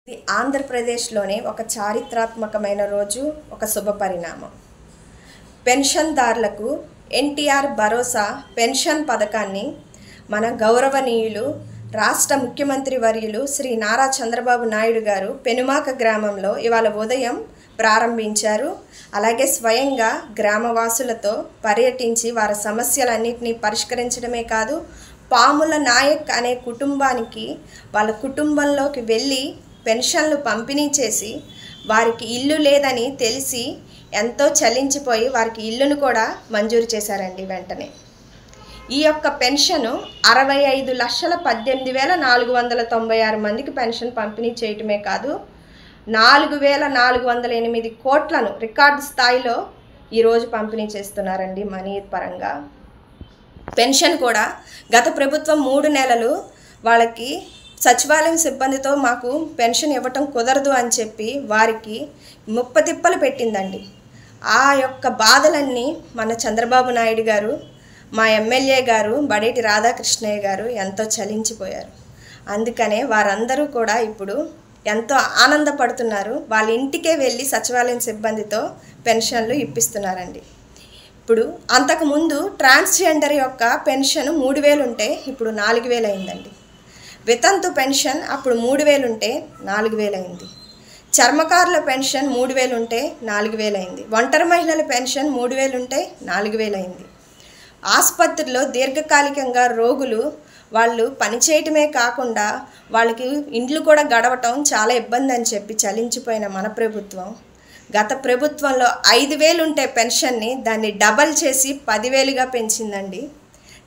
ఇది ఆంధ్రప్రదేశ్లోని ఒక చారిత్రాత్మకమైన రోజు, ఒక శుభ పరిణామం. పెన్షన్దారులకు ఎన్టీఆర్ భరోసా పెన్షన్ పథకాన్ని మన గౌరవనీయులు రాష్ట్ర ముఖ్యమంత్రి వర్యులు శ్రీ నారా చంద్రబాబు నాయుడు గారు పెనుమాక గ్రామంలో ఇవాళ ఉదయం ప్రారంభించారు. అలాగే స్వయంగా గ్రామవాసులతో పర్యటించి వారి సమస్యలన్నింటినీ పరిష్కరించడమే కాదు, పాముల నాయక్ అనే కుటుంబానికి వాళ్ళ కుటుంబంలోకి వెళ్ళి పెన్షన్లు పంపిణీ చేసి వారికి ఇల్లు లేదని తెలిసి ఎంతో చలించిపోయి వారికి ఇల్లును కూడా మంజూరు చేశారండి. వెంటనే ఈ యొక్క పెన్షను 65,18,496 మందికి పెన్షన్ పంపిణీ చేయటమే కాదు, 4,408 కోట్లను రికార్డు స్థాయిలో ఈరోజు పంపిణీ చేస్తున్నారండి. మనీ పరంగా పెన్షన్ కూడా గత ప్రభుత్వం 3 నెలలు వాళ్ళకి సచివాలయం సిబ్బందితో మాకు పెన్షన్ ఇవ్వటం కుదరదు అని చెప్పి వారికి ముప్పతిప్పలు పెట్టిందండి. ఆ యొక్క బాధలన్నీ మన చంద్రబాబు నాయుడు గారు, మా ఎమ్మెల్యే గారు బడేటి రాధాకృష్ణయ్య గారు ఎంతో చలించిపోయారు. అందుకనే వారందరూ కూడా ఇప్పుడు ఎంతో ఆనందపడుతున్నారు. వాళ్ళ ఇంటికే వెళ్ళి సచివాలయం సిబ్బందితో పెన్షన్లు ఇప్పిస్తున్నారండి. ఇప్పుడు అంతకుముందు ట్రాన్స్జెండర్ యొక్క పెన్షన్ 3,000 ఉంటే ఇప్పుడు 4,000 అయిందండి. వితంతు పెన్షన్ అప్పుడు 3,000 ఉంటే 4,000 అయింది. చర్మకారుల పెన్షన్ 3,000 ఉంటే 4,000 అయింది. ఒంటరి మహిళల పెన్షన్ 3,000 ఉంటే 4,000 అయింది. ఆసుపత్రిలో దీర్ఘకాలికంగా రోగులు వాళ్ళు పనిచేయటమే కాకుండా వాళ్ళకి ఇండ్లు కూడా గడవటం చాలా ఇబ్బంది అని చెప్పి చలించిపోయిన మన ప్రభుత్వం గత ప్రభుత్వంలో 5,000 ఉంటే పెన్షన్ని దాన్ని డబల్ చేసి 10,000గా పెంచిందండి.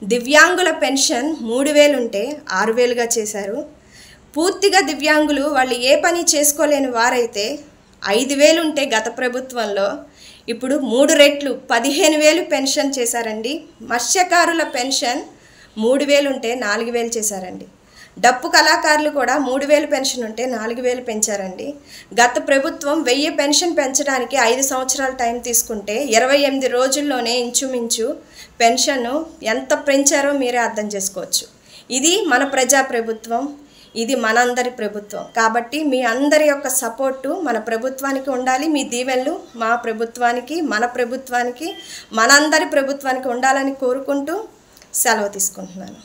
దివ్యాంగుల పెన్షన్ 3,000 ఉంటే 6,000గా చేశారు. పూర్తిగా దివ్యాంగులు వాళ్ళు ఏ పని చేసుకోలేని వారైతే 5,000 ఉంటే గత ప్రభుత్వంలో ఇప్పుడు 3 రెట్లు 15,000 పెన్షన్ చేశారండి. మత్స్యకారుల పెన్షన్ 3,000 ఉంటే 4,000 చేశారండి. డప్పు కళాకారులు కూడా 3,000 పెన్షన్ ఉంటే 4,000 పెంచారండి. గత ప్రభుత్వం 1000 పెన్షన్ పెంచడానికి 5 సంవత్సరాల టైం తీసుకుంటే 28 రోజుల్లోనే ఇంచుమించు పెన్షన్ను ఎంత పెంచారో మీరే అర్థం చేసుకోవచ్చు. ఇది మన ప్రజా ప్రభుత్వం, ఇది మనందరి ప్రభుత్వం. కాబట్టి మీ అందరి యొక్క సపోర్టు మన ప్రభుత్వానికి ఉండాలి. మీ దీవెనలు మా ప్రభుత్వానికి, మన ప్రభుత్వానికి, మనందరి ప్రభుత్వానికి ఉండాలని కోరుకుంటూ సెలవు తీసుకుంటున్నాను.